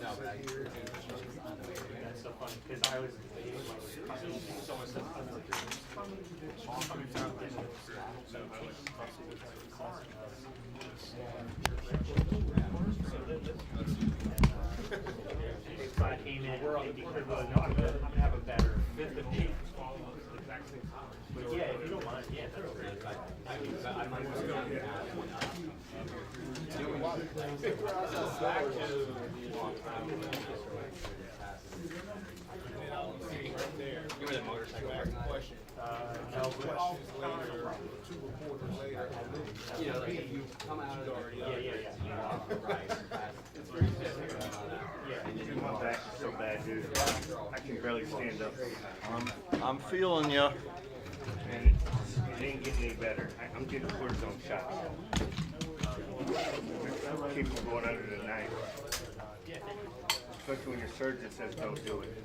That's so funny because I was so much stuff coming from so if I came in, if you could go, no, I'm gonna have a better. But yeah, if you don't mind, yeah, that's great. I might Give me the motorcycle question. no, but Two reporters later. You know, like if you come out of the yeah, my back is so bad, dude. I can barely stand up. I'm feeling you. And it ain't getting any better. I'm getting cortisone shots. Keep from going under the knife. Especially when your surgeon says don't do it.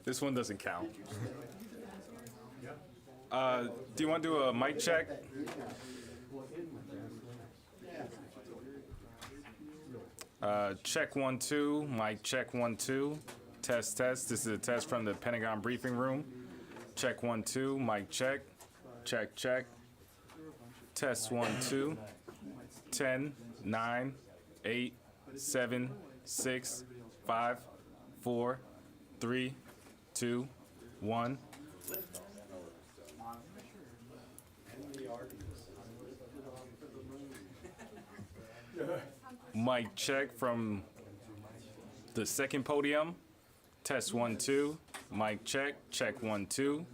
This one doesn't count. Do you want to do a mic check? Check 1 2, mic check 1 2. Test test. This is a test from the Pentagon briefing room. Check 1 2, mic check. Check check. Test 1 2. 10 9 8 7 6 5 4 3 2 1. Mic check from the second podium. Test 1 2. Mic check. Check 1 2.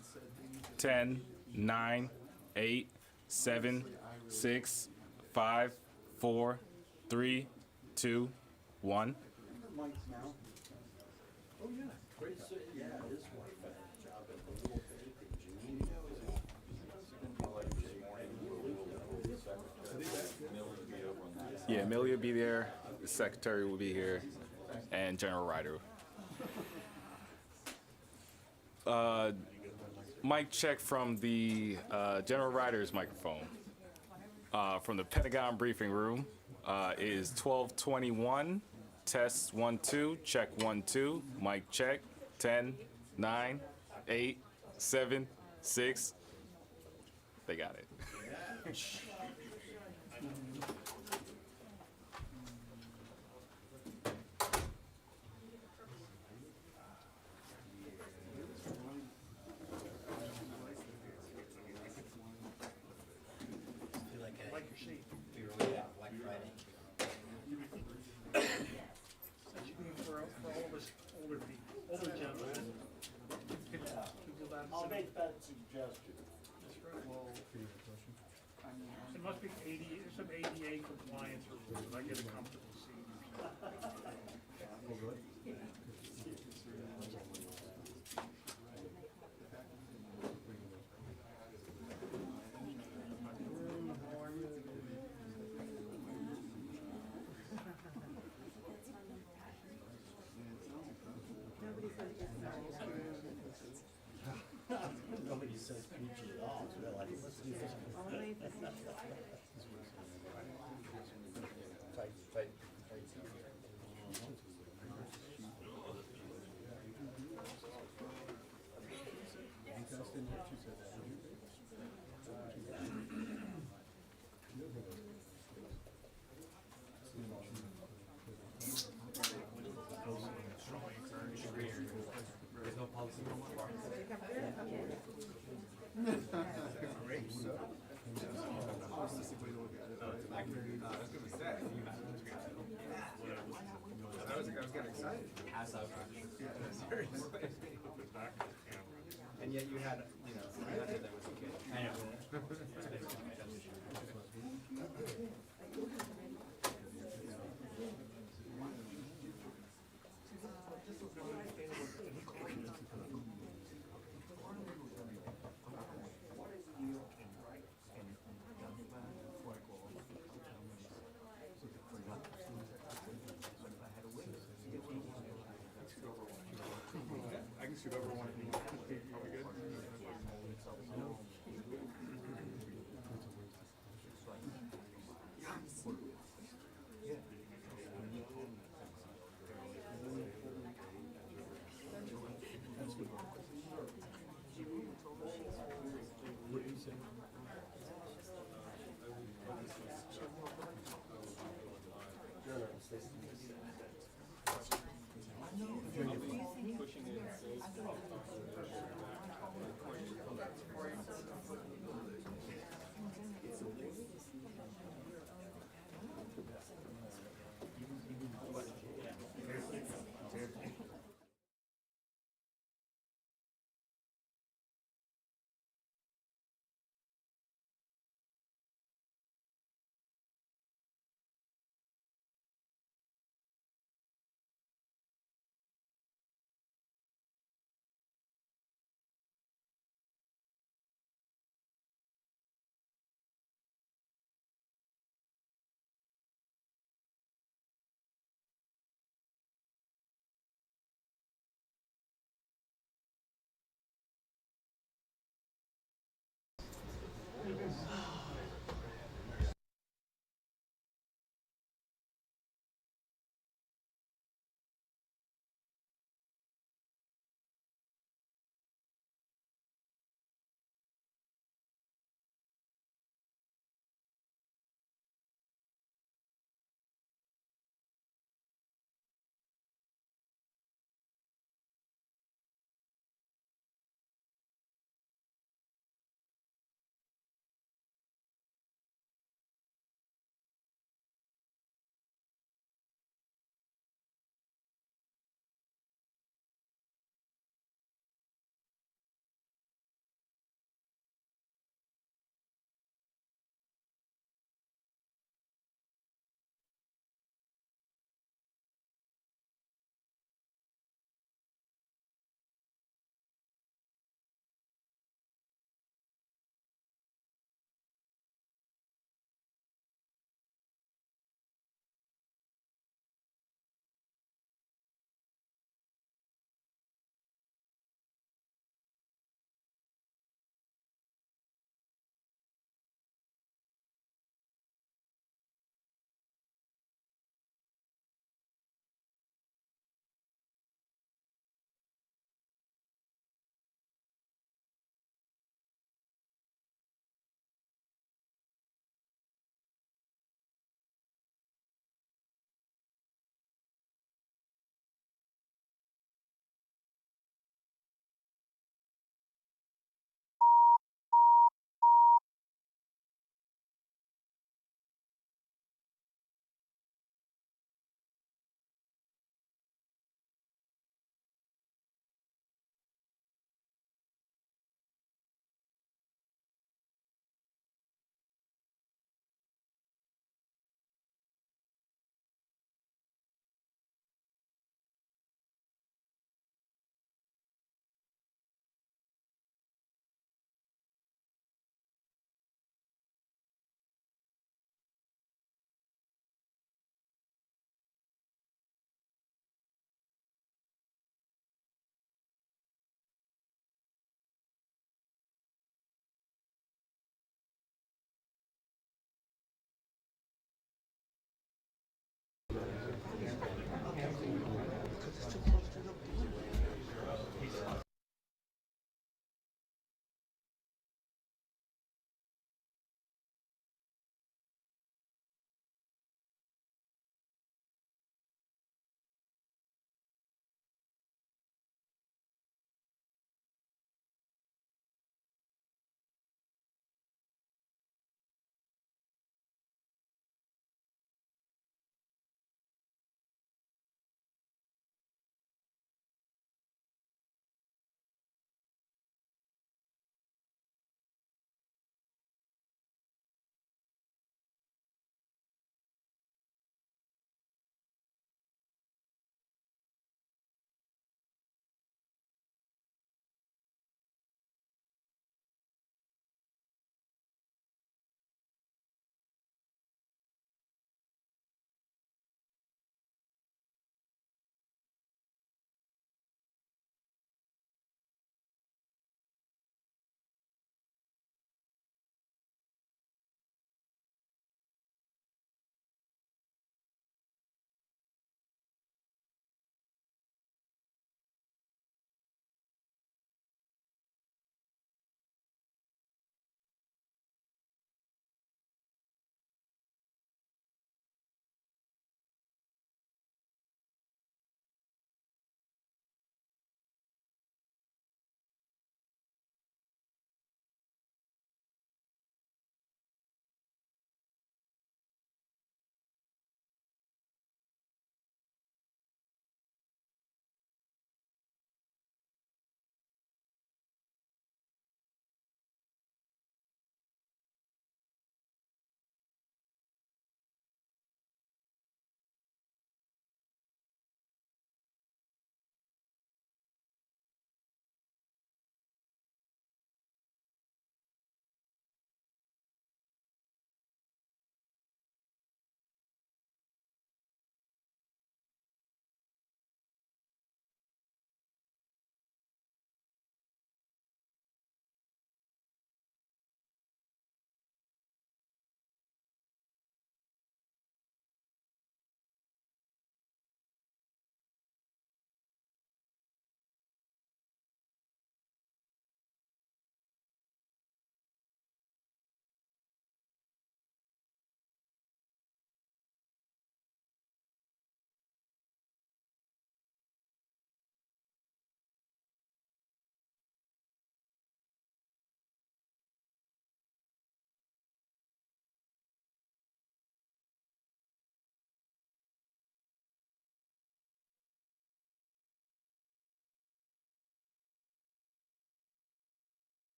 10 9 8 7 6 5 4 3 2 1. Yeah, Milley will be there, the secretary will be here, and General Ryder. Mic check from the General Ryder's microphone. From the Pentagon briefing room is 1221. Test 1 2. Check 1 2. Mic check. 10 9 8 7 6. They got it. For all of us older people, older gentlemen. I'll make that suggestion. It must be some ADA compliance rules, if I get a comfortable seat. Nobody says peachy at all, so they're like, let's do this. I was getting excited. And yet you had, you know, you had that was a kid. I know. I can shoot over one. Probably good.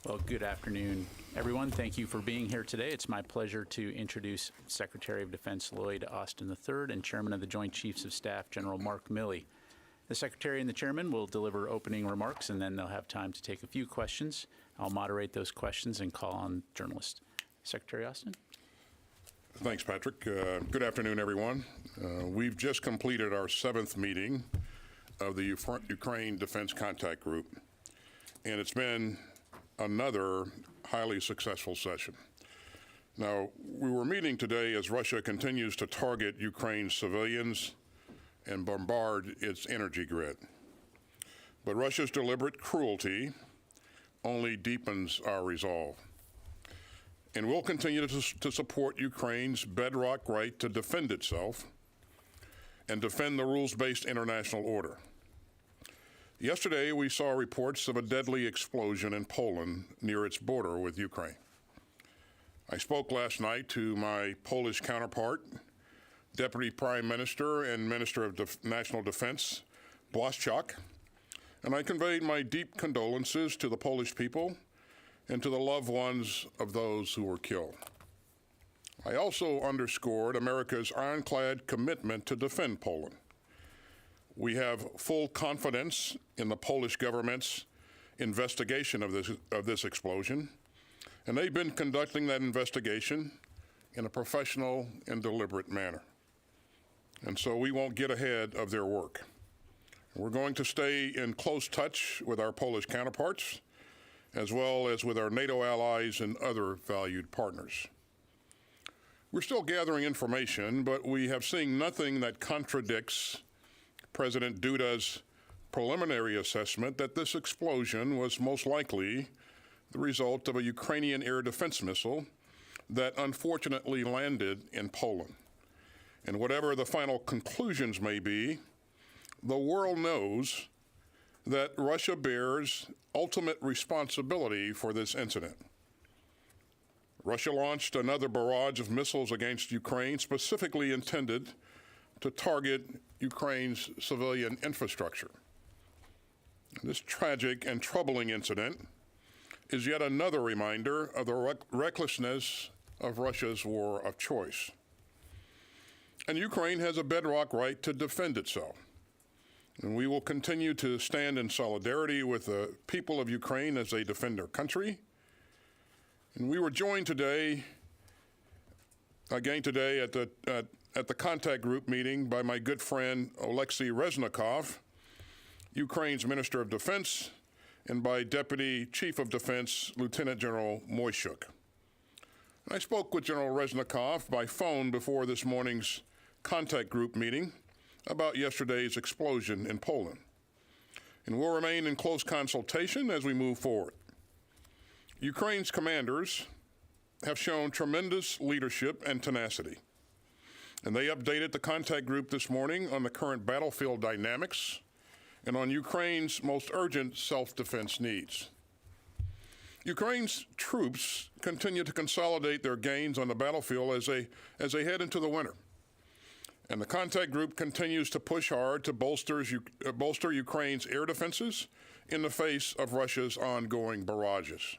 Well, good afternoon, everyone. Thank you for being here today. It's my pleasure to introduce Secretary of Defense Lloyd Austin III and Chairman of the Joint Chiefs of Staff, General Mark Milley. The Secretary and the Chairman will deliver opening remarks, and then they'll have time to take a few questions. I'll moderate those questions and call on journalists. Secretary Austin? Thanks, Patrick. Good afternoon, everyone. We've just completed our 7th meeting of the Ukraine Defense Contact Group, and it's been another highly successful session. Now, we were meeting today as Russia continues to target Ukraine's civilians and bombard its energy grid. But Russia's deliberate cruelty only deepens our resolve. And we'll continue to support Ukraine's bedrock right to defend itself and defend the rules-based international order. Yesterday, we saw reports of a deadly explosion in Poland near its border with Ukraine. I spoke last night to my Polish counterpart, Deputy Prime Minister and Minister of National Defense, Błaszczak, and I conveyed my deep condolences to the Polish people and to the loved ones of those who were killed. I also underscored America's ironclad commitment to defend Poland. We have full confidence in the Polish government's investigation of this explosion, and they've been conducting that investigation in a professional and deliberate manner. And so we won't get ahead of their work. We're going to stay in close touch with our Polish counterparts, as well as with our NATO allies and other valued partners. We're still gathering information, but we have seen nothing that contradicts President Duda's preliminary assessment that this explosion was most likely the result of a Ukrainian air defense missile that unfortunately landed in Poland. And whatever the final conclusions may be, the world knows that Russia bears ultimate responsibility for this incident. Russia launched another barrage of missiles against Ukraine, specifically intended to target Ukraine's civilian infrastructure. This tragic and troubling incident is yet another reminder of the recklessness of Russia's war of choice. And Ukraine has a bedrock right to defend itself. And we will continue to stand in solidarity with the people of Ukraine as they defend their country. And we were joined today, again today, at the contact group meeting by my good friend Oleksiy Reznikov, Ukraine's Minister of Defense, and by Deputy Chief of Defense Lieutenant General Moyshuk. I spoke with General Reznikov by phone before this morning's contact group meeting about yesterday's explosion in Poland, and we'll remain in close consultation as we move forward. Ukraine's commanders have shown tremendous leadership and tenacity, and they updated the contact group this morning on the current battlefield dynamics and on Ukraine's most urgent self-defense needs. Ukraine's troops continue to consolidate their gains on the battlefield as they head into the winter. And the contact group continues to push hard to bolster Ukraine's air defenses in the face of Russia's ongoing barrages.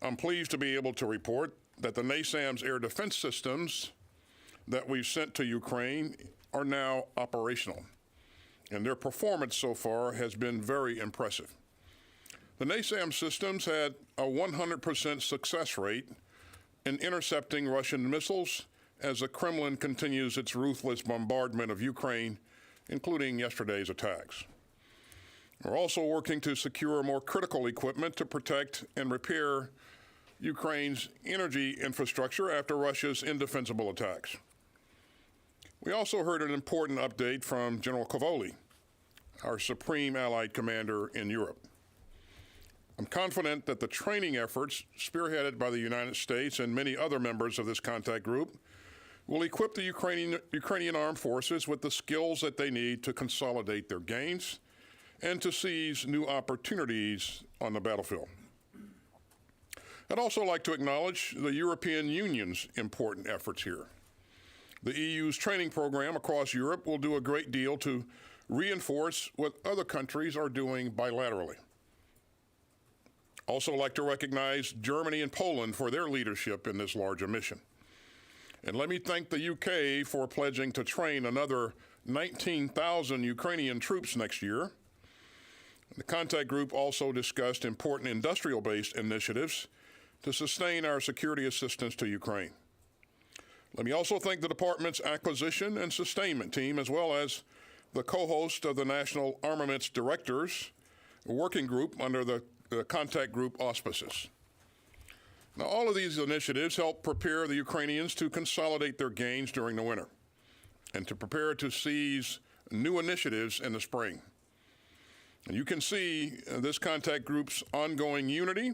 I'm pleased to be able to report that the NASAMS air defense systems that we've sent to Ukraine are now operational, and their performance so far has been very impressive. The NASAMS systems had a 100% success rate in intercepting Russian missiles as the Kremlin continues its ruthless bombardment of Ukraine, including yesterday's attacks. We're also working to secure more critical equipment to protect and repair Ukraine's energy infrastructure after Russia's indefensible attacks. We also heard an important update from General Kovoli, our supreme allied commander in Europe. I'm confident that the training efforts spearheaded by the United States and many other members of this contact group will equip the Ukrainian armed forces with the skills that they need to consolidate their gains and to seize new opportunities on the battlefield. I'd also like to acknowledge the European Union's important efforts here. The EU's training program across Europe will do a great deal to reinforce what other countries are doing bilaterally. Also like to recognize Germany and Poland for their leadership in this larger mission. And let me thank the UK for pledging to train another 19,000 Ukrainian troops next year. The contact group also discussed important industrial-based initiatives to sustain our security assistance to Ukraine. Let me also thank the department's acquisition and sustainment team, as well as the co-host of the National Armaments Directors Working Group under the contact group auspices. Now, all of these initiatives help prepare the Ukrainians to consolidate their gains during the winter and to prepare to seize new initiatives in the spring. And you can see this contact group's ongoing unity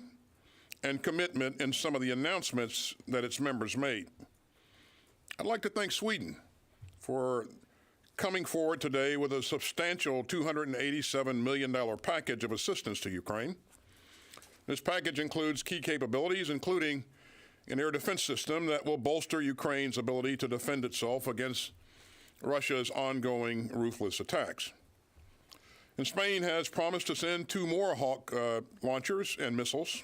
and commitment in some of the announcements that its members made. I'd like to thank Sweden for coming forward today with a substantial $287 million package of assistance to Ukraine. This package includes key capabilities, including an air defense system that will bolster Ukraine's ability to defend itself against Russia's ongoing ruthless attacks. And Spain has promised to send 2 more Hawk launchers and missiles.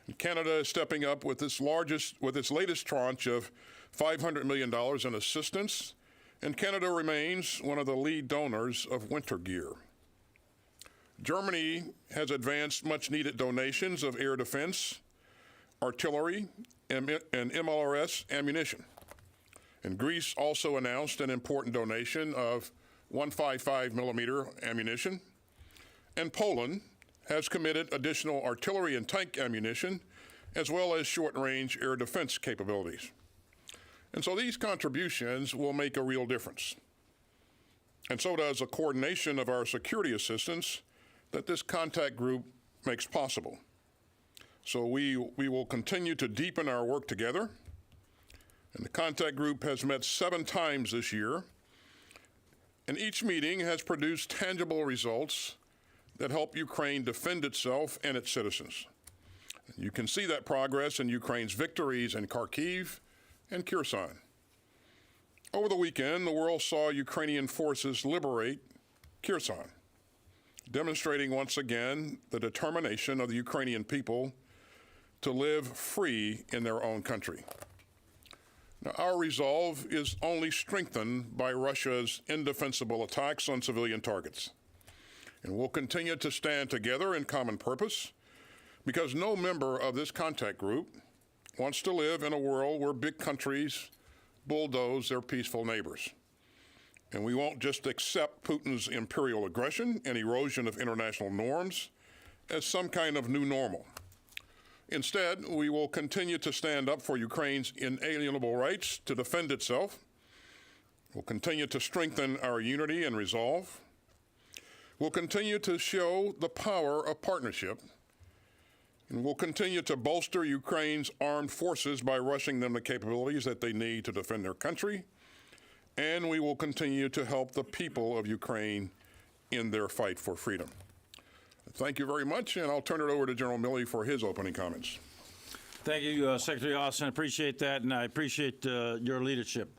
And Canada is stepping up with its latest tranche of $500 million in assistance, and Canada remains one of the lead donors of winter gear. Germany has advanced much-needed donations of air defense, artillery, and MLRS ammunition. And Greece also announced an important donation of 155 millimeter ammunition. And Poland has committed additional artillery and tank ammunition, as well as short-range air defense capabilities. And so these contributions will make a real difference. And so does a coordination of our security assistance that this contact group makes possible. So we will continue to deepen our work together. And the contact group has met 7 times this year. And each meeting has produced tangible results that help Ukraine defend itself and its citizens. You can see that progress in Ukraine's victories in Kharkiv and Kherson. Over the weekend, the world saw Ukrainian forces liberate Kherson, demonstrating once again the determination of the Ukrainian people to live free in their own country. Now, our resolve is only strengthened by Russia's indefensible attacks on civilian targets. And we'll continue to stand together in common purpose, because no member of this contact group wants to live in a world where big countries bulldoze their peaceful neighbors. And we won't just accept Putin's imperial aggression and erosion of international norms as some kind of new normal. Instead, we will continue to stand up for Ukraine's inalienable rights to defend itself. We'll continue to strengthen our unity and resolve. We'll continue to show the power of partnership. And we'll continue to bolster Ukraine's armed forces by rushing them the capabilities that they need to defend their country. And we will continue to help the people of Ukraine in their fight for freedom. Thank you very much, and I'll turn it over to General Milley for his opening comments. Thank you, Secretary Austin. I appreciate that, and I appreciate your leadership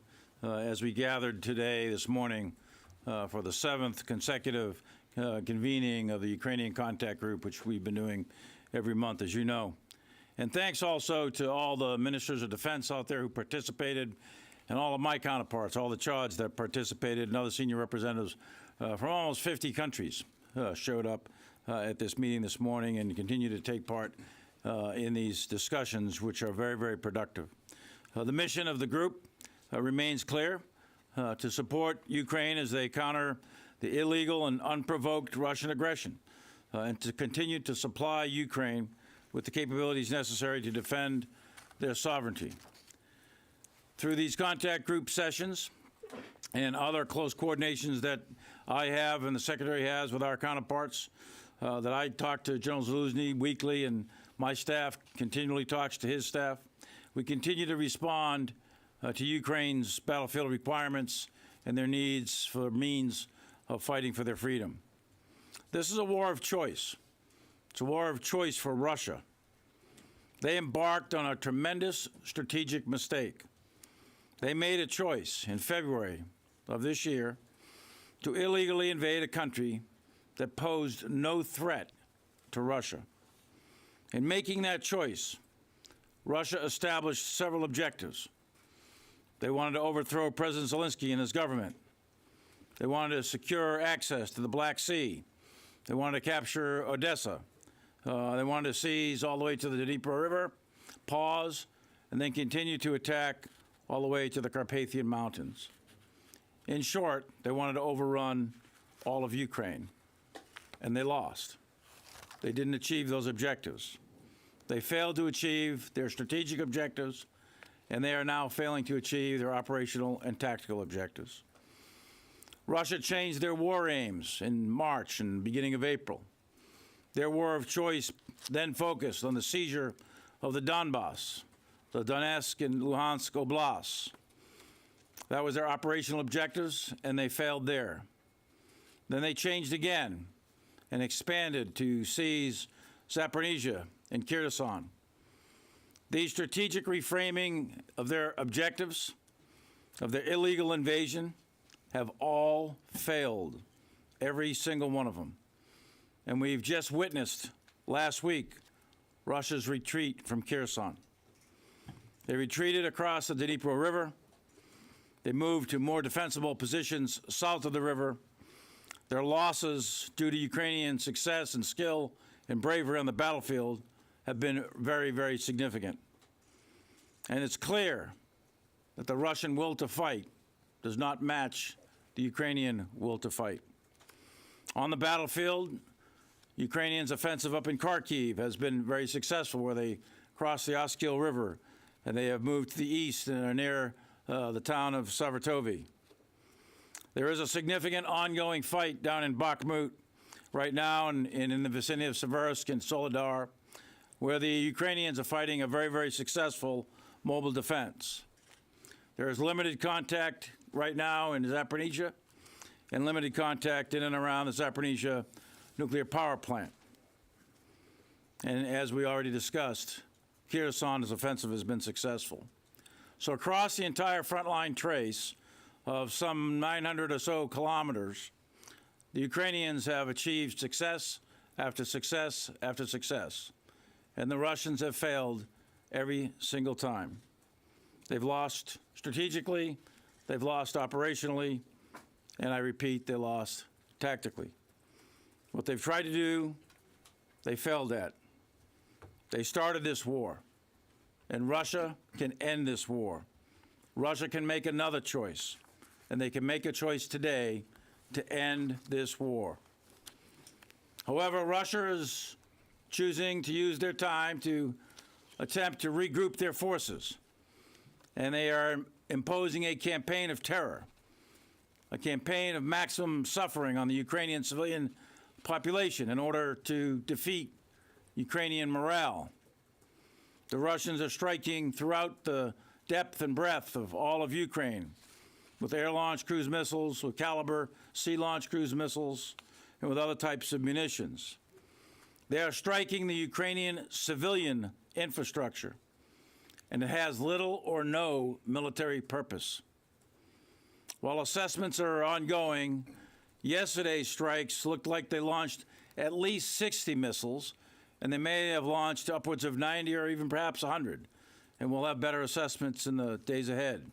as we gathered today, this morning, for the 7th consecutive convening of the Ukrainian Contact Group, which we've been doing every month, as you know. And thanks also to all the ministers of defense out there who participated, and all of my counterparts, all the charge that participated, and other senior representatives from almost 50 countries showed up at this meeting this morning and continue to take part in these discussions, which are very, very productive. The mission of the group remains clear, to support Ukraine as they counter the illegal and unprovoked Russian aggression, and to continue to supply Ukraine with the capabilities necessary to defend their sovereignty. Through these contact group sessions and other close coordinations that I have and the Secretary has with our counterparts, that I talk to General Zaluzny weekly, and my staff continually talks to his staff, we continue to respond to Ukraine's battlefield requirements and their needs for means of fighting for their freedom. This is a war of choice. It's a war of choice for Russia. They embarked on a tremendous strategic mistake. They made a choice in February of this year to illegally invade a country that posed no threat to Russia. In making that choice, Russia established several objectives. They wanted to overthrow President Zelensky and his government. They wanted to secure access to the Black Sea. They wanted to capture Odessa. They wanted to seize all the way to the Dnieper River, pause, and then continue to attack all the way to the Carpathian Mountains. In short, they wanted to overrun all of Ukraine, and they lost. They didn't achieve those objectives. They failed to achieve their strategic objectives, and they are now failing to achieve their operational and tactical objectives. Russia changed their war aims in March and beginning of April. Their war of choice then focused on the seizure of the Donbass, the Donetsk and Luhansk Oblasts. That was their operational objectives, and they failed there. Then they changed again and expanded to seize Zaporizhia and Kherson. These strategic reframing of their objectives, of their illegal invasion, have all failed, every single one of them. And we've just witnessed last week Russia's retreat from Kherson. They retreated across the Dnieper River. They moved to more defensible positions south of the river. Their losses due to Ukrainian success and skill and bravery on the battlefield have been very, very significant. And it's clear that the Russian will to fight does not match the Ukrainian will to fight. On the battlefield, Ukrainians' offensive up in Kharkiv has been very successful, where they crossed the Oskil River, and they have moved to the east and are near the town of Savartovy. There is a significant ongoing fight down in Bakhmut right now and in the vicinity of Seversk and Soledar, where the Ukrainians are fighting a very, very successful mobile defense. There is limited contact right now in Zaporizhia and limited contact in and around the Zaporizhia nuclear power plant. And as we already discussed, Kherson's offensive has been successful. So across the entire frontline trace of some 900 or so kilometers, the Ukrainians have achieved success after success after success, and the Russians have failed every single time. They've lost strategically, they've lost operationally, and I repeat, they lost tactically. What they've tried to do, they failed at. They started this war, and Russia can end this war. Russia can make another choice, and they can make a choice today to end this war. However, Russia is choosing to use their time to attempt to regroup their forces, and they are imposing a campaign of terror, a campaign of maximum suffering on the Ukrainian civilian population in order to defeat Ukrainian morale. The Russians are striking throughout the depth and breadth of all of Ukraine with air-launched cruise missiles, with Caliber sea-launched cruise missiles, and with other types of munitions. They are striking the Ukrainian civilian infrastructure, and it has little or no military purpose. While assessments are ongoing, yesterday's strikes looked like they launched at least 60 missiles, and they may have launched upwards of 90 or even perhaps 100, and we'll have better assessments in the days ahead.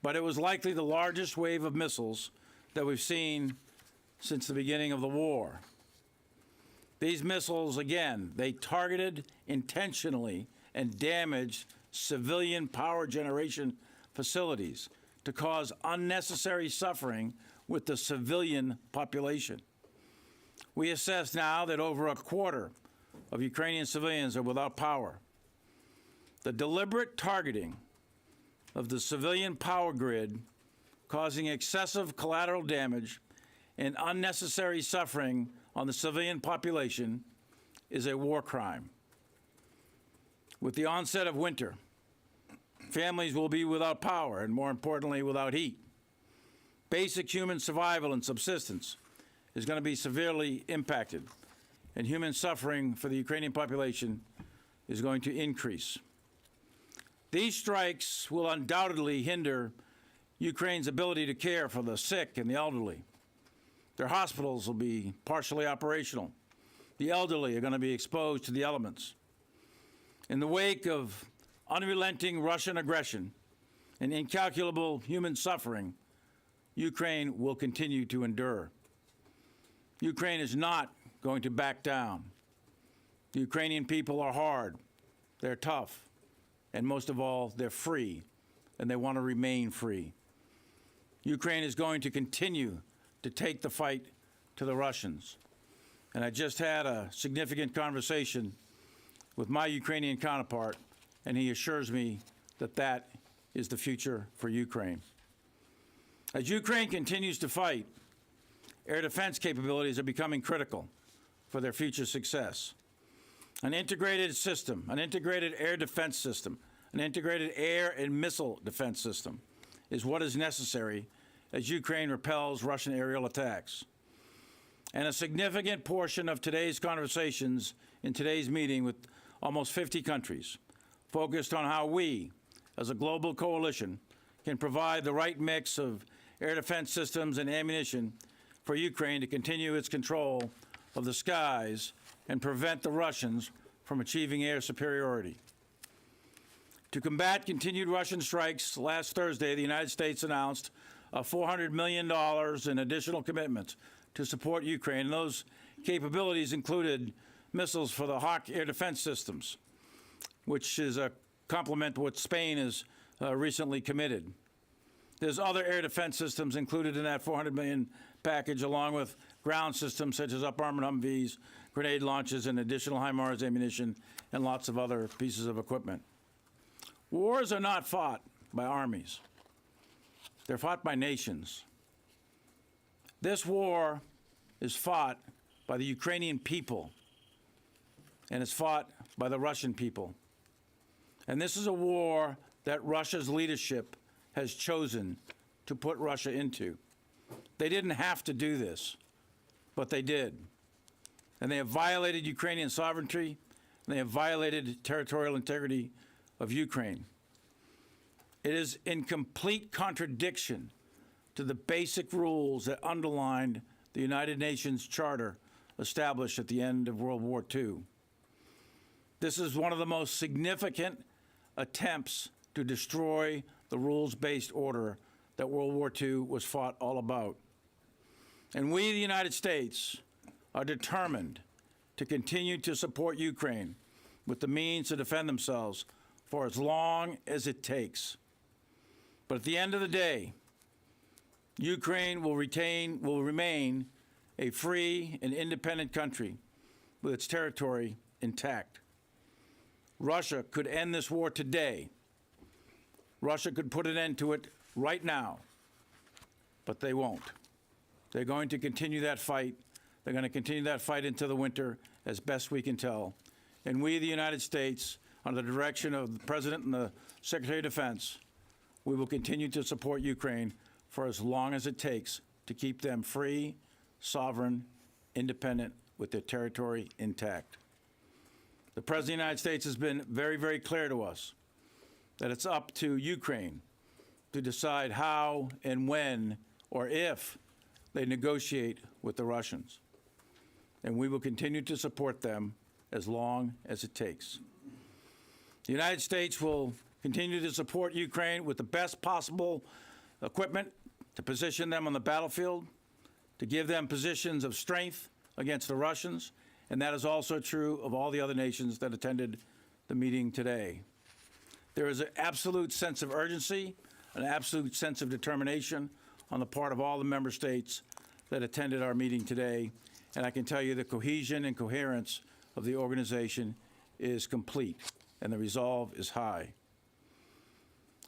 But it was likely the largest wave of missiles that we've seen since the beginning of the war. These missiles, again, they targeted intentionally and damaged civilian power generation facilities to cause unnecessary suffering with the civilian population. We assess now that over a quarter of Ukrainian civilians are without power. The deliberate targeting of the civilian power grid, causing excessive collateral damage and unnecessary suffering on the civilian population, is a war crime. With the onset of winter, families will be without power and, more importantly, without heat. Basic human survival and subsistence is going to be severely impacted, and human suffering for the Ukrainian population is going to increase. These strikes will undoubtedly hinder Ukraine's ability to care for the sick and the elderly. Their hospitals will be partially operational. The elderly are going to be exposed to the elements. In the wake of unrelenting Russian aggression and incalculable human suffering, Ukraine will continue to endure. Ukraine is not going to back down. The Ukrainian people are hard, they're tough, and most of all, they're free, and they want to remain free. Ukraine is going to continue to take the fight to the Russians. And I just had a significant conversation with my Ukrainian counterpart, and he assures me that that is the future for Ukraine. As Ukraine continues to fight, air defense capabilities are becoming critical for their future success. An integrated system, an integrated air defense system, an integrated air and missile defense system is what is necessary as Ukraine repels Russian aerial attacks. And a significant portion of today's conversations in today's meeting with almost 50 countries focused on how we, as a global coalition, can provide the right mix of air defense systems and ammunition for Ukraine to continue its control of the skies and prevent the Russians from achieving air superiority. To combat continued Russian strikes, last Thursday, the United States announced $400 million in additional commitments to support Ukraine. And those capabilities included missiles for the Hawk air defense systems, which is a complement to what Spain has recently committed. There's other air defense systems included in that $400 million package, along with ground systems such as up-armored Humvees, grenade launches, and additional HIMARS ammunition, and lots of other pieces of equipment. Wars are not fought by armies. They're fought by nations. This war is fought by the Ukrainian people, and it's fought by the Russian people. And this is a war that Russia's leadership has chosen to put Russia into. They didn't have to do this, but they did. And they have violated Ukrainian sovereignty, and they have violated territorial integrity of Ukraine. It is in complete contradiction to the basic rules that underlined the United Nations Charter established at the end of World War II. This is one of the most significant attempts to destroy the rules-based order that World War II was fought all about. And we, the United States, are determined to continue to support Ukraine with the means to defend themselves for as long as it takes. But at the end of the day, Ukraine will remain a free and independent country with its territory intact. Russia could end this war today. Russia could put an end to it right now, but they won't. They're going to continue that fight. They're going to continue that fight into the winter as best we can tell. And we, the United States, under the direction of the President and the Secretary of Defense, we will continue to support Ukraine for as long as it takes to keep them free, sovereign, independent, with their territory intact. The President of the United States has been very, very clear to us that it's up to Ukraine to decide how and when or if they negotiate with the Russians. And we will continue to support them as long as it takes. The United States will continue to support Ukraine with the best possible equipment to position them on the battlefield, to give them positions of strength against the Russians, and that is also true of all the other nations that attended the meeting today. There is an absolute sense of urgency, an absolute sense of determination on the part of all the member states that attended our meeting today, and I can tell you the cohesion and coherence of the organization is complete, and the resolve is high.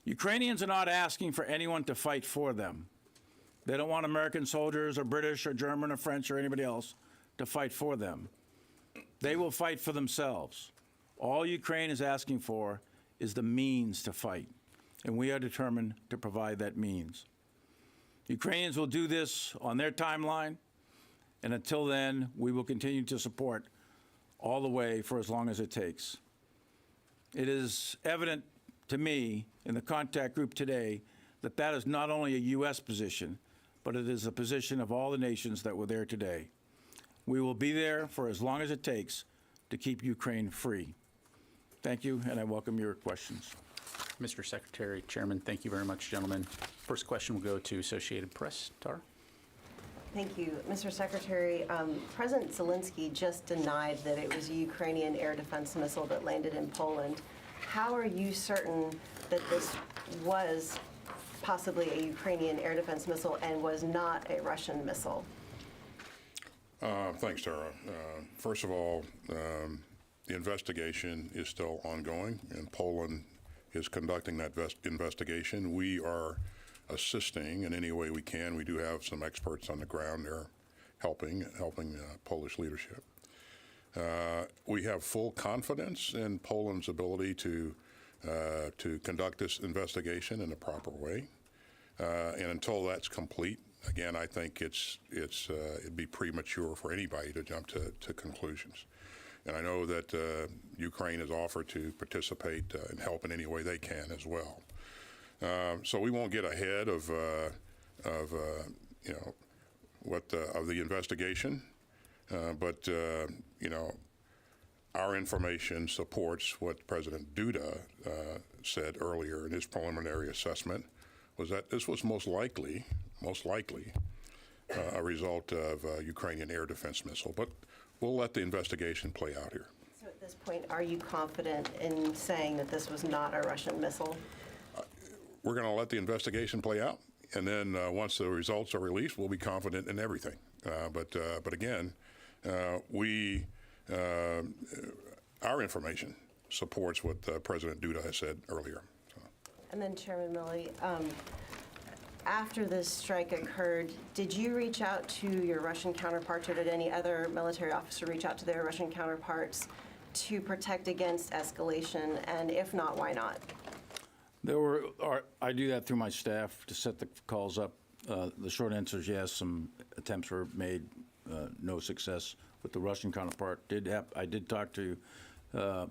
Ukrainians are not asking for anyone to fight for them. They don't want American soldiers or British or German or French or anybody else to fight for them. They will fight for themselves. All Ukraine is asking for is the means to fight, and we are determined to provide that means. Ukrainians will do this on their timeline, and until then, we will continue to support all the way for as long as it takes. It is evident to me in the contact group today that that is not only a U.S. position, but it is a position of all the nations that were there today. We will be there for as long as it takes to keep Ukraine free. Thank you, and I welcome your questions. Mr. Secretary, Chairman, thank you very much, gentlemen. First question will go to Associated Press. Tara? Thank you. Mr. Secretary, President Zelensky just denied that it was a Ukrainian air defense missile that landed in Poland. How are you certain that this was possibly a Ukrainian air defense missile and was not a Russian missile? Thanks, Tara. First of all, the investigation is still ongoing, and Poland is conducting that investigation. We are assisting in any way we can. We do have some experts on the ground there helping Polish leadership. We have full confidence in Poland's ability to conduct this investigation in the proper way. And until that's complete, again, I think it'd be premature for anybody to jump to conclusions. And I know that Ukraine has offered to participate and help in any way they can as well. So we won't get ahead of the investigation, but our information supports what President Duda said earlier in his preliminary assessment, was that this was most likely a result of a Ukrainian air defense missile. But we'll let the investigation play out here. So at this point, are you confident in saying that this was not a Russian missile? We're going to let the investigation play out, and then once the results are released, we'll be confident in everything. But again, our information supports what President Duda has said earlier. So. And then Chairman Milley, after this strike occurred, did you reach out to your Russian counterparts, or did any other military officer reach out to their Russian counterparts to protect against escalation? And if not, why not? I do that through my staff to set the calls up. The short answer is yes. Some attempts were made, no success with the Russian counterpart. I did talk to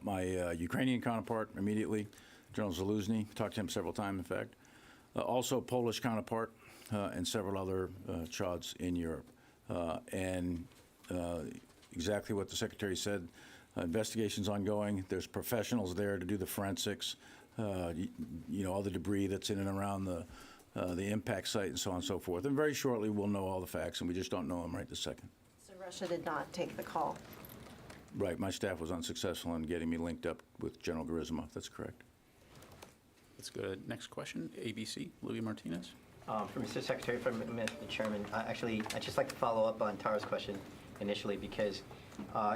my Ukrainian counterpart immediately, General Zaluzny. Talked to him several times, in fact. Also Polish counterpart and several other CHODs in Europe. And exactly what the Secretary said, investigation's ongoing. There's professionals there to do the forensics. All the debris that's in and around the impact site and so on and so forth. And very shortly, we'll know all the facts, and we just don't know them right this second. So Russia did not take the call? Right. My staff was unsuccessful in getting me linked up with General Gerasimov. That's correct. Let's go to the next question. ABC, Louis Martinez. For Mr. Secretary, for Mr. Chairman, actually, I'd just like to follow up on Tara's question initially, because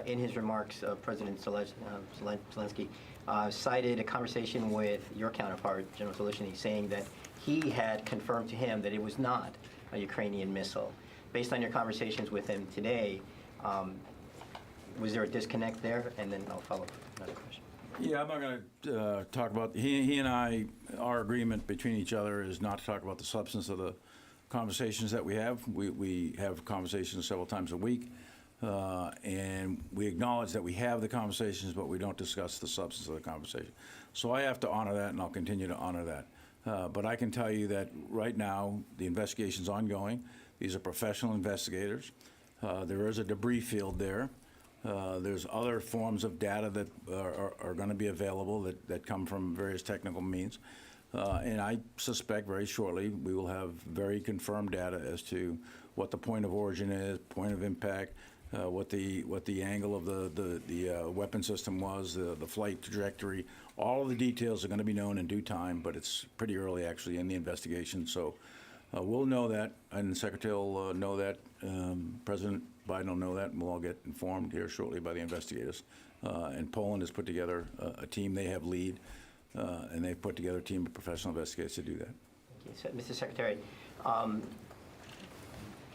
in his remarks, President Zelensky cited a conversation with your counterpart, General Zaluzny, saying that he had confirmed to him that it was not a Ukrainian missile. Based on your conversations with him today, was there a disconnect there? And then I'll follow up with another question. Yeah, I'm not going to talk about, he and I, our agreement between each other is not to talk about the substance of the conversations that we have. We have conversations several times a week. And we acknowledge that we have the conversations, but we don't discuss the substance of the conversation. So I have to honor that, and I'll continue to honor that. But I can tell you that right now, the investigation's ongoing. These are professional investigators. There is a debris field there. There's other forms of data that are going to be available that come from various technical means. And I suspect very shortly we will have very confirmed data as to what the point of origin is, point of impact, what the angle of the weapon system was, the flight trajectory. All of the details are going to be known in due time, but it's pretty early actually in the investigation. So we'll know that, and the Secretary will know that. President Biden will know that, and we'll all get informed here shortly by the investigators. And Poland has put together a team. They have lead, and they've put together a team of professional investigators to do that. Thank you. Mr. Secretary,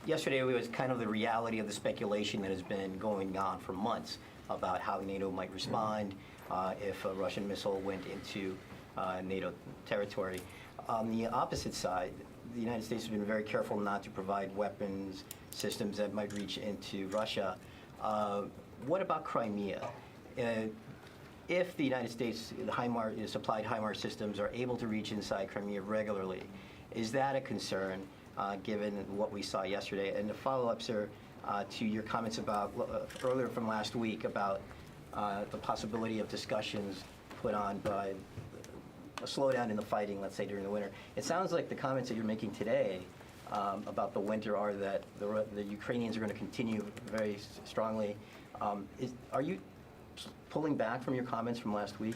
yesterday was kind of the reality of the speculation that has been going on for months about how NATO might respond if a Russian missile went into NATO territory. On the opposite side, the United States has been very careful not to provide weapons systems that might reach into Russia. What about Crimea? If the United States, the supplied HIMARS systems are able to reach inside Crimea regularly, is that a concern given what we saw yesterday? And to follow up, sir, to your comments about earlier from last week about the possibility of discussions put on by a slowdown in the fighting, let's say, during the winter. It sounds like the comments that you're making today about the winter are that the Ukrainians are going to continue very strongly. Are you pulling back from your comments from last week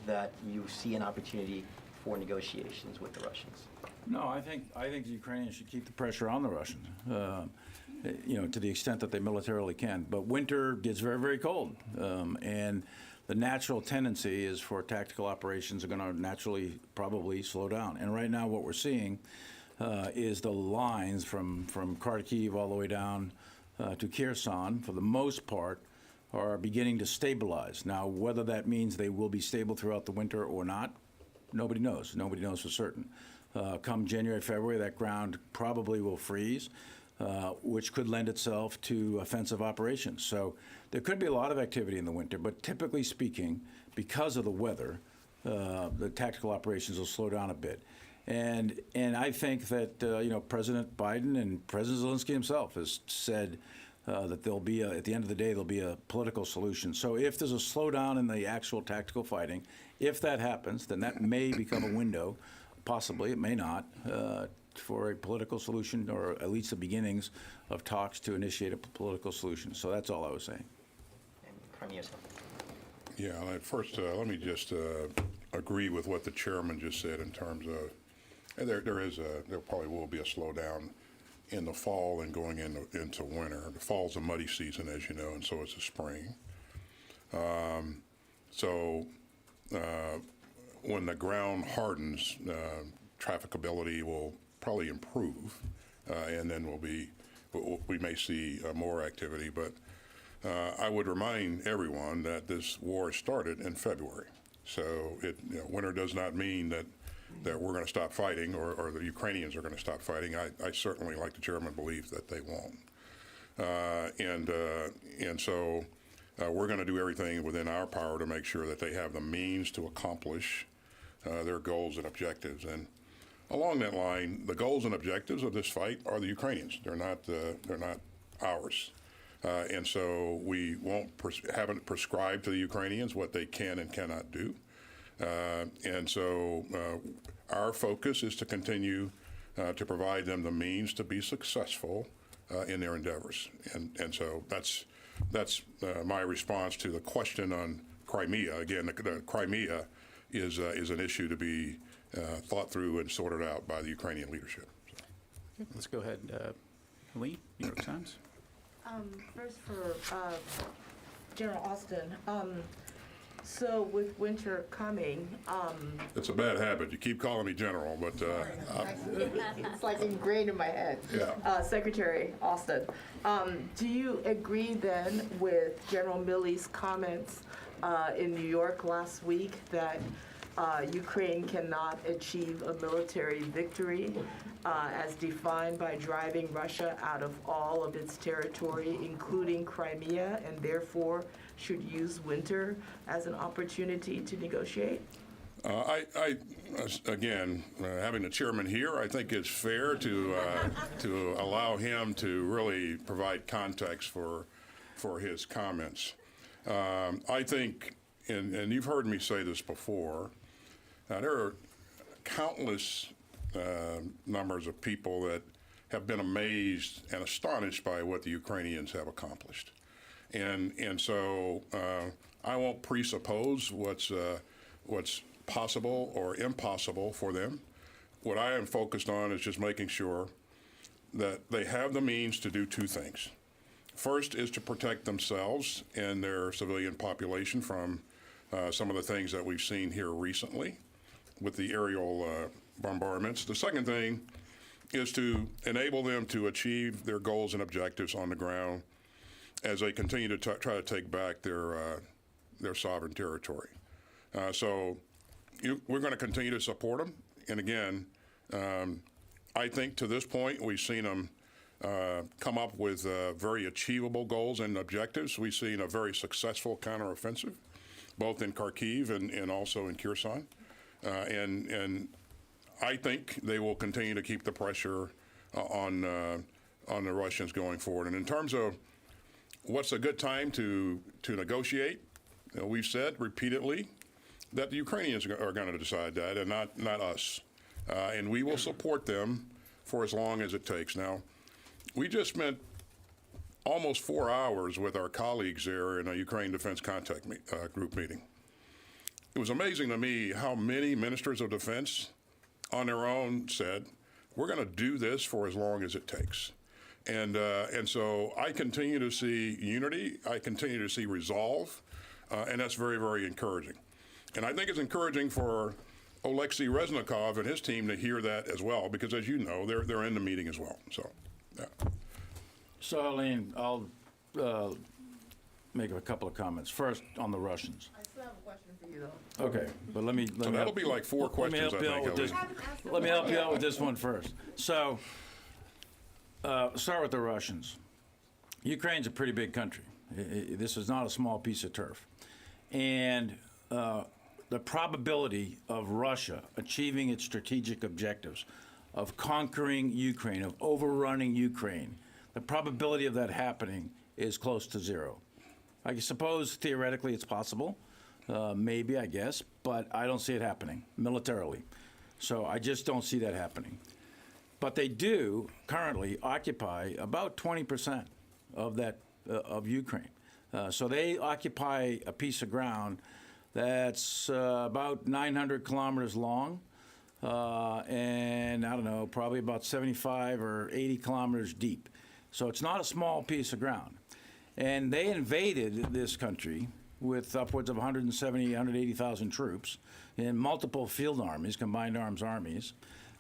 that you see an opportunity for negotiations with the Russians? No, I think the Ukrainians should keep the pressure on the Russians, to the extent that they militarily can. But winter gets very, very cold, and the natural tendency is for tactical operations are going to naturally probably slow down. And right now what we're seeing is the lines from Kharkiv all the way down to Kherson, for the most part, are beginning to stabilize. Now, whether that means they will be stable throughout the winter or not, nobody knows. Nobody knows for certain. Come January, February, that ground probably will freeze, which could lend itself to offensive operations. So there could be a lot of activity in the winter, but typically speaking, because of the weather, the tactical operations will slow down a bit. And I think that President Biden and President Zelensky himself has said that there'll be at the end of the day, there'll be a political solution. So if there's a slowdown in the actual tactical fighting, if that happens, then that may become a window, possibly, it may not, for a political solution, or at least the beginnings of talks to initiate a political solution. So that's all I was saying. And Crimea. Yeah, first, let me just agree with what the chairman just said in terms of there probably will be a slowdown in the fall and going into winter. The fall's a muddy season, as you know, and so is the spring. When the ground hardens, trafficability will probably improve, and then we may see more activity. But I would remind everyone that this war started in February. So winter does not mean that we're going to stop fighting, or the Ukrainians are going to stop fighting. I certainly, like the chairman, believe that they won't. And so we're going to do everything within our power to make sure that they have the means to accomplish their goals and objectives. And along that line, the goals and objectives of this fight are the Ukrainians. They're not ours. And so we haven't prescribed to the Ukrainians what they can and cannot do. And so our focus is to continue to provide them the means to be successful in their endeavors. And so that's my response to the question on Crimea. Again, the Crimea is an issue to be thought through and sorted out by the Ukrainian leadership. So. Let's go ahead. Lee, New York Times. First for General Austin. So with winter coming, it's a bad habit. You keep calling me General, but it's like ingrained in my head. Yeah. Secretary Austin, do you agree then with General Milley's comments in New York last week that Ukraine cannot achieve a military victory as defined by driving Russia out of all of its territory, including Crimea, and therefore should use winter as an opportunity to negotiate? Again, having the chairman here, I think it's fair to allow him to really provide context for his comments. I think, and you've heard me say this before, there are countless numbers of people that have been amazed and astonished by what the Ukrainians have accomplished. And so I won't presuppose what's possible or impossible for them. What I am focused on is just making sure that they have the means to do two things. First is to protect themselves and their civilian population from some of the things that we've seen here recently with the aerial bombardments. The second thing is to enable them to achieve their goals and objectives on the ground as they continue to try to take back their sovereign territory. So we're going to continue to support them. And again, I think to this point we've seen them come up with very achievable goals and objectives. We've seen a very successful counteroffensive, both in Kharkiv and also in Kherson. And I think they will continue to keep the pressure on on the Russians going forward. And in terms of what's a good time to negotiate, we've said repeatedly that the Ukrainians are going to decide that, and not us. And we will support them for as long as it takes. Now, we just spent almost 4 hours with our colleagues there in a Ukraine Defense Contact Group meeting. It was amazing to me how many ministers of defense on their own said, we're going to do this for as long as it takes. And so I continue to see unity. I continue to see resolve. And that's very, very encouraging. And I think it's encouraging for Oleksiy Reznikov and his team to hear that as well, because as you know, they're in the meeting as well. So, yeah. So, Eileen, I'll make a couple of comments. First, on the Russians. I still have a question for you, though. Okay, but let me So that'll be like 4 questions, I think. Let me help you out with this one first. So, start with the Russians. Ukraine's a pretty big country. This is not a small piece of turf. And the probability of Russia achieving its strategic objectives, of conquering Ukraine, of overrunning Ukraine, the probability of that happening is close to zero. I suppose theoretically it's possible, maybe, I guess, but I don't see it happening militarily. So I just don't see that happening. But they do currently occupy about 20% of that of Ukraine. So they occupy a piece of ground that's about 900 kilometers long, and I don't know, probably about 75 or 80 kilometers deep. So it's not a small piece of ground. And they invaded this country with upwards of 170, 180,000 troops in multiple field armies, combined arms armies.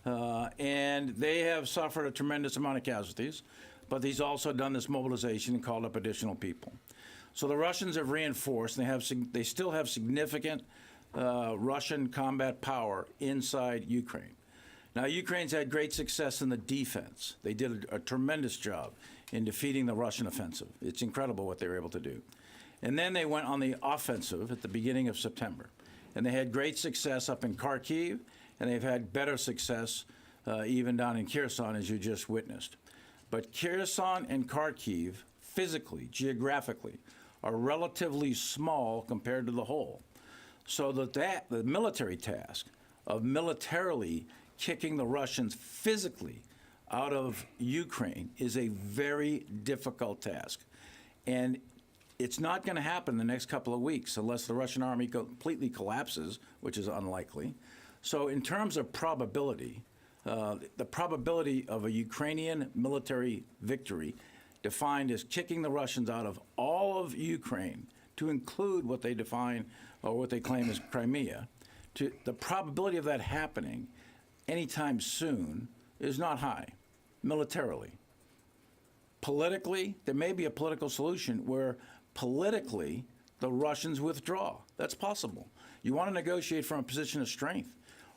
And they have suffered a tremendous amount of casualties, but he's also done this mobilization and called up additional people. So the Russians have reinforced, and they still have significant Russian combat power inside Ukraine. Now, Ukraine's had great success in the defense. They did a tremendous job in defeating the Russian offensive. It's incredible what they were able to do. And then they went on the offensive at the beginning of September. And they had great success up in Kharkiv, and they've had better success even down in Kherson, as you just witnessed. But Kherson and Kharkiv, physically, geographically, are relatively small compared to the whole. So that the military task of militarily kicking the Russians physically out of Ukraine is a very difficult task. And it's not going to happen in the next couple of weeks unless the Russian army completely collapses, which is unlikely. So in terms of probability, the probability of a Ukrainian military victory defined as kicking the Russians out of all of Ukraine, to include what they define or what they claim as Crimea, the probability of that happening anytime soon is not high, militarily. Politically, there may be a political solution where politically the Russians withdraw. That's possible. You want to negotiate from a position of strength.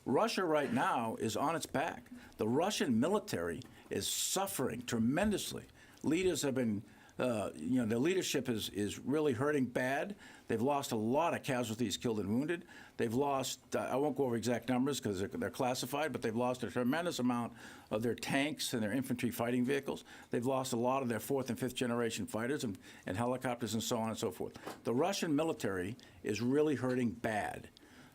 Russia right now is on its back. The Russian military is suffering tremendously. Leaders have been, the leadership is really hurting bad. They've lost a lot of casualties, killed and wounded. They've lost, I won't go over exact numbers because they're classified, but they've lost a tremendous amount of their tanks and their infantry fighting vehicles. They've lost a lot of their 4th and 5th generation fighters and helicopters and so on and so forth. The Russian military is really hurting bad.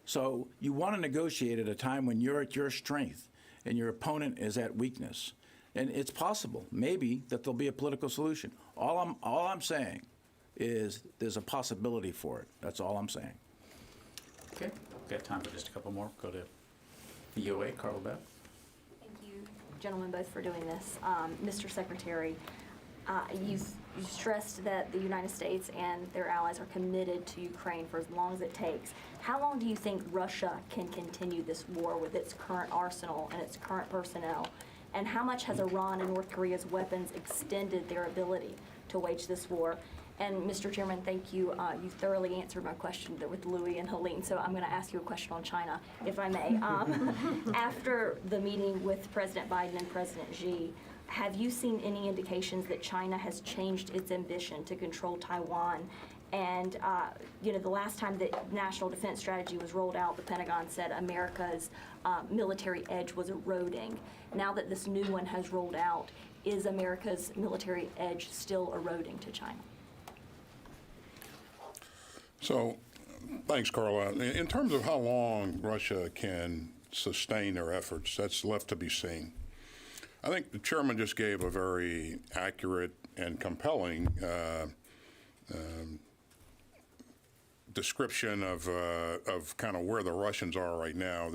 So you want to negotiate at a time when you're at your strength and your opponent is at weakness. And it's possible, maybe, that there'll be a political solution. All I'm saying is there's a possibility for it. That's all I'm saying. Okay, got time for just a couple more. Go to VOA, Carl Beth. Thank you, gentlemen, both for doing this. Mr. Secretary, you've stressed that the United States and their allies are committed to Ukraine for as long as it takes. How long do you think Russia can continue this war with its current arsenal and its current personnel? And how much has Iran and North Korea's weapons extended their ability to wage this war? And Mr. Chairman, thank you. You thoroughly answered my question with Louis and Helene, so I'm going to ask you a question on China, if I may. After the meeting with President Biden and President Xi, have you seen any indications that China has changed its ambition to control Taiwan? And, the last time that National Defense Strategy was rolled out, the Pentagon said America's military edge was eroding. Now that this new one has rolled out, is America's military edge still eroding to China? So, thanks, Carla. In terms of how long Russia can sustain their efforts, that's left to be seen. I think the chairman just gave a very accurate and compelling description of kind of where the Russians are right now.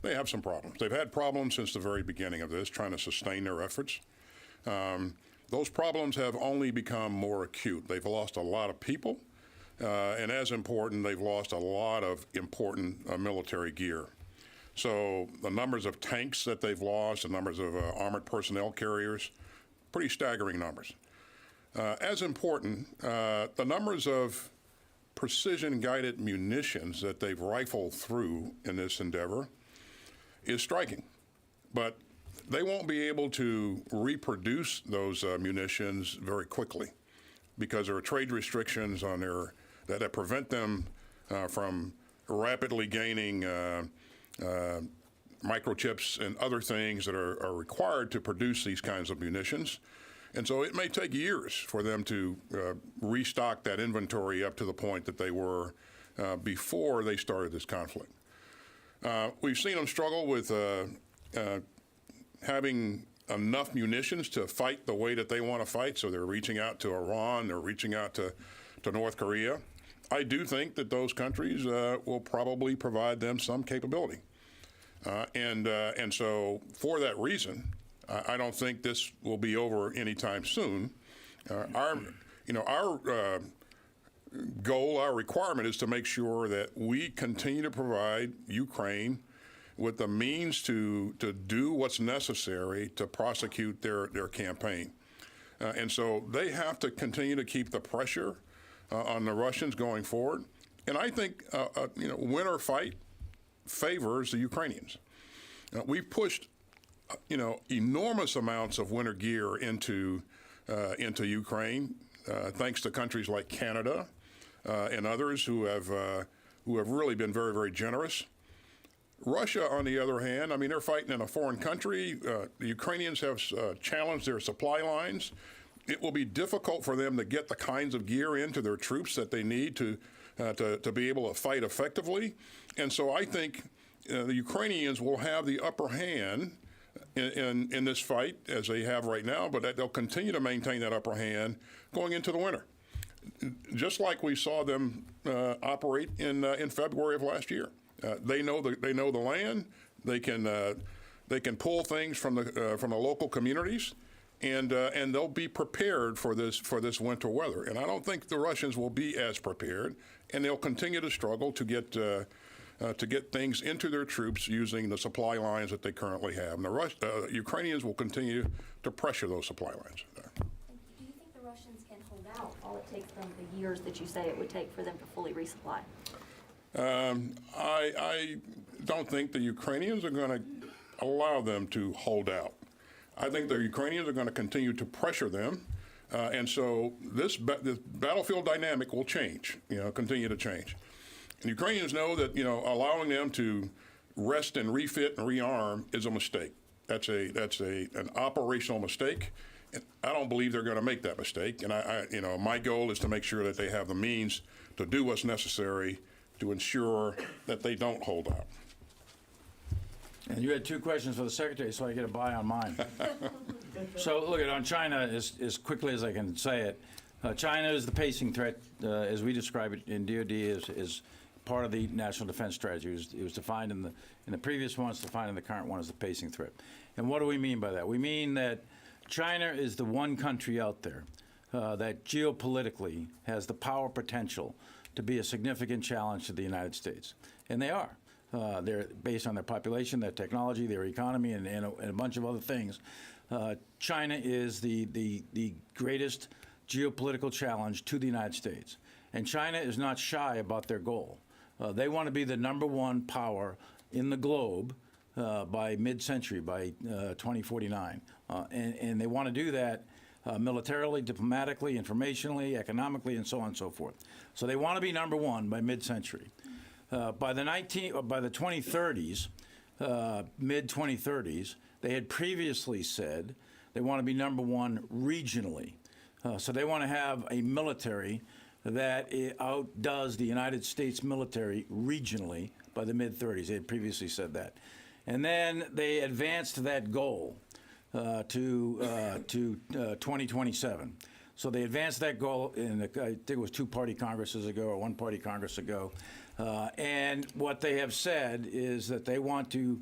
They have some problems. They've had problems since the very beginning of this, trying to sustain their efforts. Those problems have only become more acute. They've lost a lot of people, and as important, they've lost a lot of important military gear. So the numbers of tanks that they've lost, the numbers of armored personnel carriers, pretty staggering numbers. As important, the numbers of precision-guided munitions that they've rifled through in this endeavor is striking. But they won't be able to reproduce those munitions very quickly because there are trade restrictions on that prevent them from rapidly gaining microchips and other things that are required to produce these kinds of munitions. And so it may take years for them to restock that inventory up to the point that they were before they started this conflict. We've seen them struggle with having enough munitions to fight the way that they want to fight, so they're reaching out to Iran, they're reaching out to North Korea. I do think that those countries will probably provide them some capability. And so for that reason, I don't think this will be over anytime soon. Our goal, our requirement is to make sure that we continue to provide Ukraine with the means to do what's necessary to prosecute their campaign. And so they have to continue to keep the pressure on the Russians going forward. And I think, win or fight favors the Ukrainians. We've pushed enormous amounts of winter gear into Ukraine, thanks to countries like Canada and others who have really been very, very generous. Russia, on the other hand, they're fighting in a foreign country. The Ukrainians have challenged their supply lines. It will be difficult for them to get the kinds of gear into their troops that they need to be able to fight effectively. And so I think the Ukrainians will have the upper hand in this fight, as they have right now, but they'll continue to maintain that upper hand going into the winter, just like we saw them operate in February of last year. They know the land. They can pull things from the local communities, and they'll be prepared for this winter weather. And I don't think the Russians will be as prepared, and they'll continue to struggle to get things into their troops using the supply lines that they currently have. And the Ukrainians will continue to pressure those supply lines. Do you think the Russians can hold out all it takes them the years that you say it would take for them to fully resupply? I don't think the Ukrainians are going to allow them to hold out. I think the Ukrainians are going to continue to pressure them. And so this battlefield dynamic will change, continue to change. And Ukrainians know that, allowing them to rest and refit and rearm is a mistake. That's an operational mistake. And I don't believe they're going to make that mistake. And my goal is to make sure that they have the means to do what's necessary to ensure that they don't hold out. And you had two questions for the Secretary, so I get a buy on mine. So look, on China, as quickly as I can say it, China is the pacing threat, as we describe it in DoD, is part of the National Defense Strategy. It was defined in the previous one, it's defined in the current one as the pacing threat. And what do we mean by that? We mean that China is the one country out there that geopolitically has the power potential to be a significant challenge to the United States. And they are. They're based on their population, their technology, their economy, and a bunch of other things. China is the greatest geopolitical challenge to the United States. And China is not shy about their goal. They want to be the #1 power in the globe by mid-century, by 2049. And they want to do that militarily, diplomatically, informationally, economically, and so on and so forth. So they want to be number one by mid-century. By the 2030s, mid-2030s, they had previously said they want to be number one regionally. So they want to have a military that outdoes the United States military regionally by the mid-30s. They had previously said that. And then they advanced that goal to 2027. So they advanced that goal in, I think it was two-party Congresses ago or one-party Congress ago. And what they have said is that they want to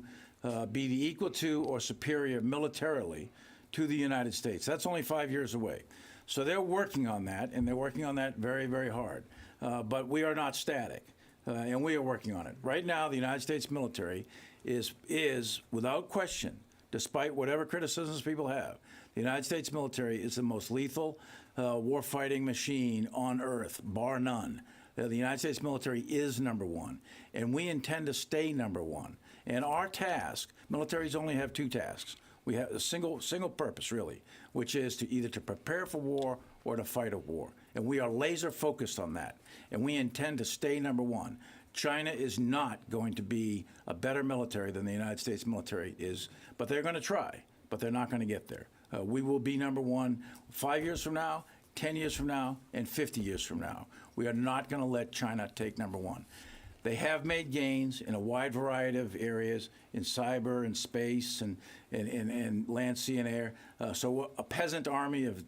be the equal to or superior militarily to the United States. That's only 5 years away. So they're working on that, and they're working on that very, very hard. But we are not static, and we are working on it. Right now, the United States military is without question, despite whatever criticisms people have, the United States military is the most lethal warfighting machine on earth, bar none. The United States military is number one, and we intend to stay number one. And our task, militaries only have two tasks. We have a single purpose, really, which is to either to prepare for war or to fight a war. And we are laser focused on that. And we intend to stay number one. China is not going to be a better military than the United States military is, but they're going to try, but they're not going to get there. We will be number one 5 years from now, 10 years from now, and 50 years from now. We are not going to let China take number one. They have made gains in a wide variety of areas, in cyber and space and land, sea, and air. So a peasant army of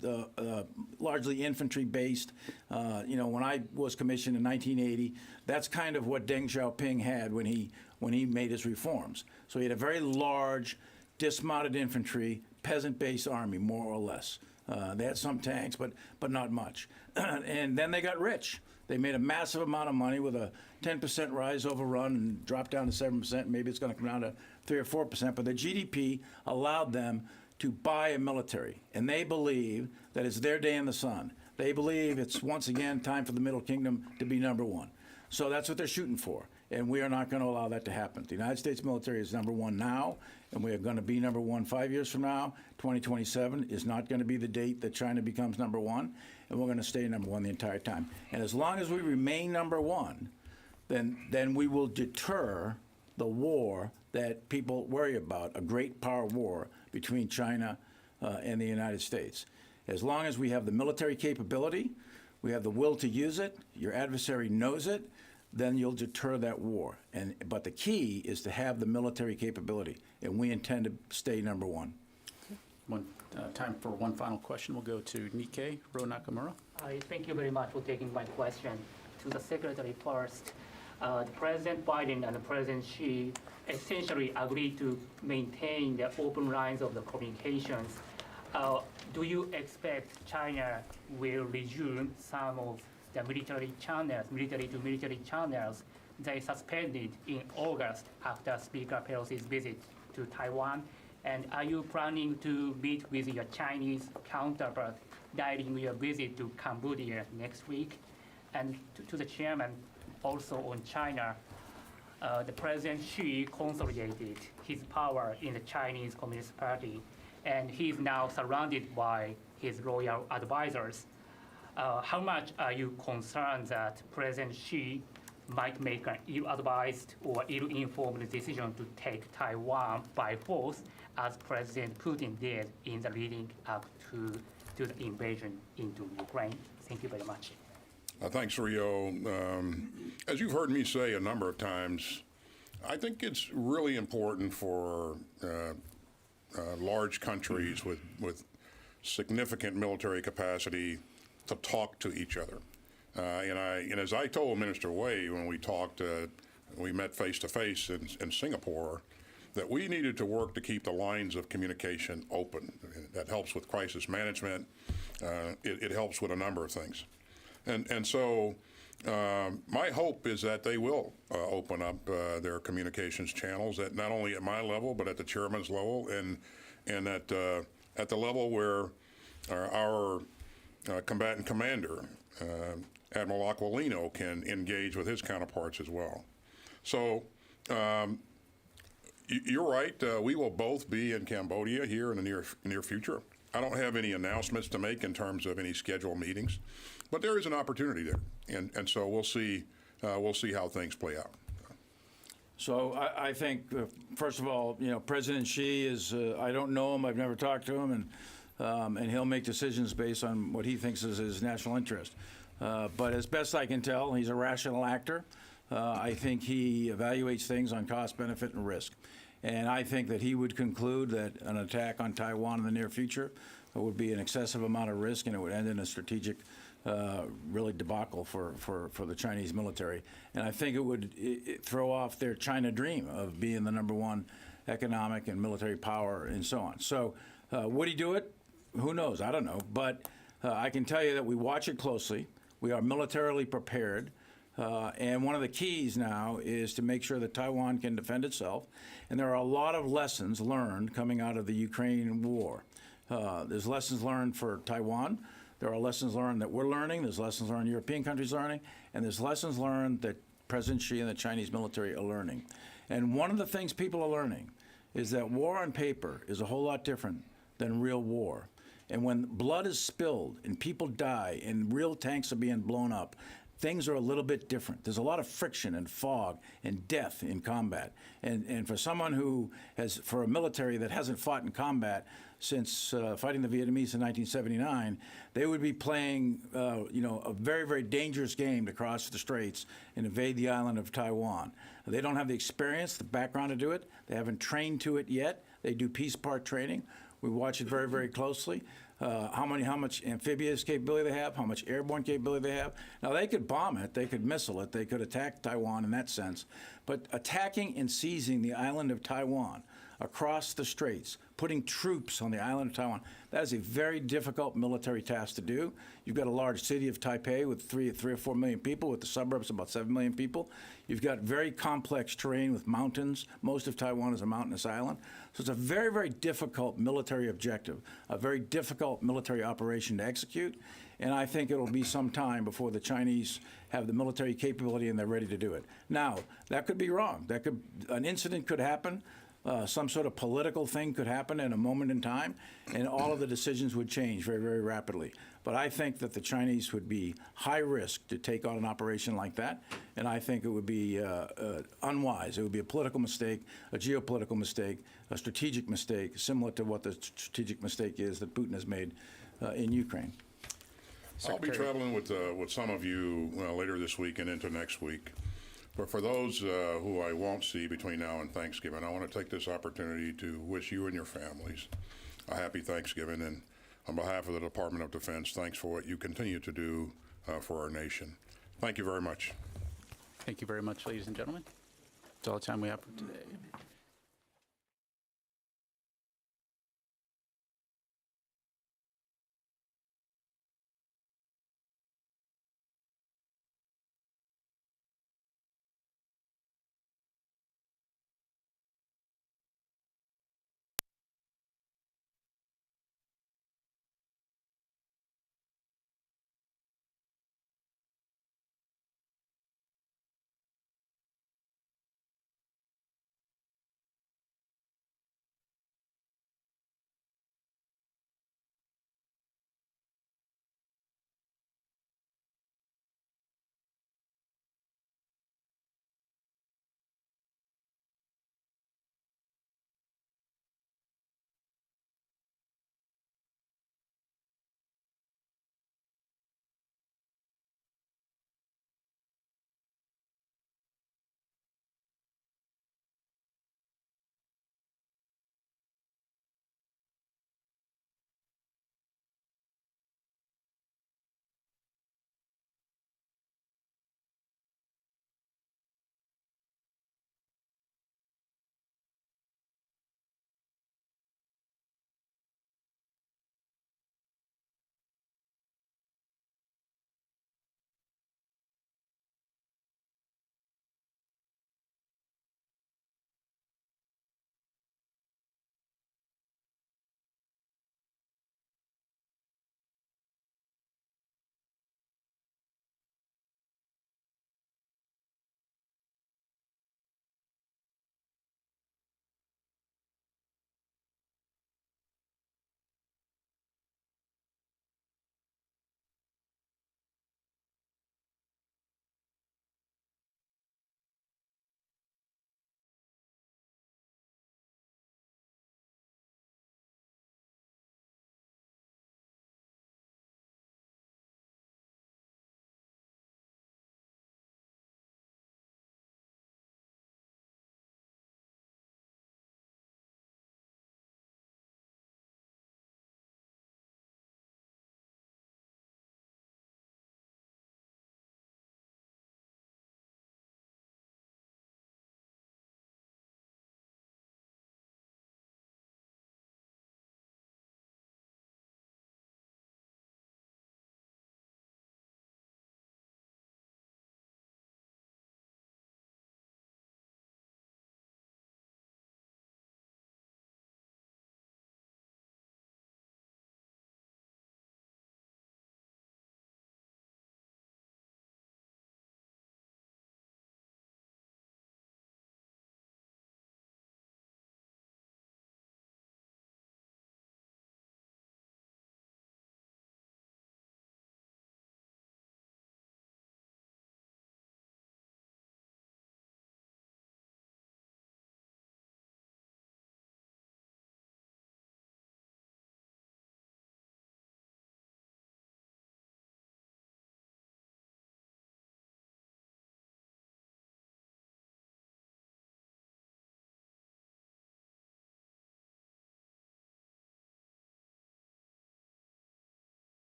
largely infantry-based. When I was commissioned in 1980, that's kind of what Deng Xiaoping had when he made his reforms. So he had a very large, dismounted infantry, peasant-based army, more or less. They had some tanks, but not much. And then they got rich. They made a massive amount of money with a 10% rise overrun and dropped down to 7%. Maybe it's going to come down to 3 or 4%. But the GDP allowed them to buy a military. And they believe that it's their day in the sun. They believe it's, once again, time for the Middle Kingdom to be number one. So that's what they're shooting for. And we are not going to allow that to happen. The United States military is number one now, and we are going to be number one 5 years from now. 2027 is not going to be the date that China becomes number one, and we're going to stay number one the entire time. And as long as we remain number one, then we will deter the war that people worry about, a great power war between China and the United States. As long as we have the military capability, we have the will to use it, your adversary knows it, then you'll deter that war. But the key is to have the military capability, and we intend to stay number one. Time for one final question. We'll go to Nikkei, Ro Nakamura. Thank you very much for taking my question. To the Secretary first, President Biden and President Xi essentially agreed to maintain the open lines of the communications. Do you expect China will resume some of the military to military channels they suspended in August after Speaker Pelosi's visit to Taiwan? And are you planning to meet with your Chinese counterpart during your visit to Cambodia next week? And to the chairman, also on China, the President Xi consolidated his power in the Chinese Communist Party, and he is now surrounded by his loyal advisors. How much are you concerned that President Xi might make an ill-advised or ill-informed decision to take Taiwan by force, as President Putin did in the leading up to the invasion into Ukraine? Thank you very much. Thanks, Rio. As you've heard me say a number of times, I think it's really important for large countries with significant military capacity to talk to each other. And as I told Minister Wei when we talked, we met face to face in Singapore, that we needed to work to keep the lines of communication open. That helps with crisis management. It helps with a number of things. And so my hope is that they will open up their communications channels, at not only at my level, but at the chairman's level, and at the level where our combatant commander, Admiral Aquilino, can engage with his counterparts as well. So you're right. We will both be in Cambodia here in the near future. I don't have any announcements to make in terms of any scheduled meetings, but there is an opportunity there, and so we'll see how things play out. So I think, first of all, President Xi is, I don't know him, I've never talked to him, and he'll make decisions based on what he thinks is his national interest. But as best I can tell, he's a rational actor. I think he evaluates things on cost, benefit, and risk. And I think that he would conclude that an attack on Taiwan in the near future would be an excessive amount of risk, and it would end in a strategic really debacle for the Chinese military. And I think it would throw off their China dream of being the #1 economic and military power and so on. So would he do it? Who knows? I don't know. But I can tell you that we watch it closely. We are militarily prepared. And one of the keys now is to make sure that Taiwan can defend itself. And there are a lot of lessons learned coming out of the Ukraine war. There's lessons learned for Taiwan. There are lessons learned that we're learning. There's lessons learned European countries learning. And there's lessons learned that President Xi and the Chinese military are learning. And one of the things people are learning is that war on paper is a whole lot different than real war. And when blood is spilled and people die and real tanks are being blown up, things are a little bit different. There's a lot of friction and fog and death in combat. And for someone who for a military that hasn't fought in combat since fighting the Vietnamese in 1979, they would be playing, a very, very dangerous game to cross the straits and invade the island of Taiwan. They don't have the experience, the background to do it. They haven't trained to it yet. They do piece part training. We watch it very, very closely. How much amphibious capability they have, how much airborne capability they have. Now, they could bomb it, they could missile it, they could attack Taiwan in that sense. But attacking and seizing the island of Taiwan across the straits, putting troops on the island of Taiwan, that is a very difficult military task to do. You've got a large city of Taipei with 3 or 4 million people, with the suburbs about 7 million people. You've got very complex terrain with mountains. Most of Taiwan is a mountainous island. So it's a very, very difficult military objective, a very difficult military operation to execute. And I think it'll be some time before the Chinese have the military capability and they're ready to do it. Now, that could be wrong. An incident could happen. Some sort of political thing could happen in a moment in time, and all of the decisions would change very, very rapidly. But I think that the Chinese would be high risk to take on an operation like that, and I think it would be unwise. It would be a political mistake, a geopolitical mistake, a strategic mistake, similar to what the strategic mistake is that Putin has made in Ukraine. I'll be traveling with some of you later this week and into next week. But for those who I won't see between now and Thanksgiving, I want to take this opportunity to wish you and your families a happy Thanksgiving. And on behalf of the Department of Defense, thanks for what you continue to do for our nation. Thank you very much. Thank you very much, ladies and gentlemen. That's all the time we have for today.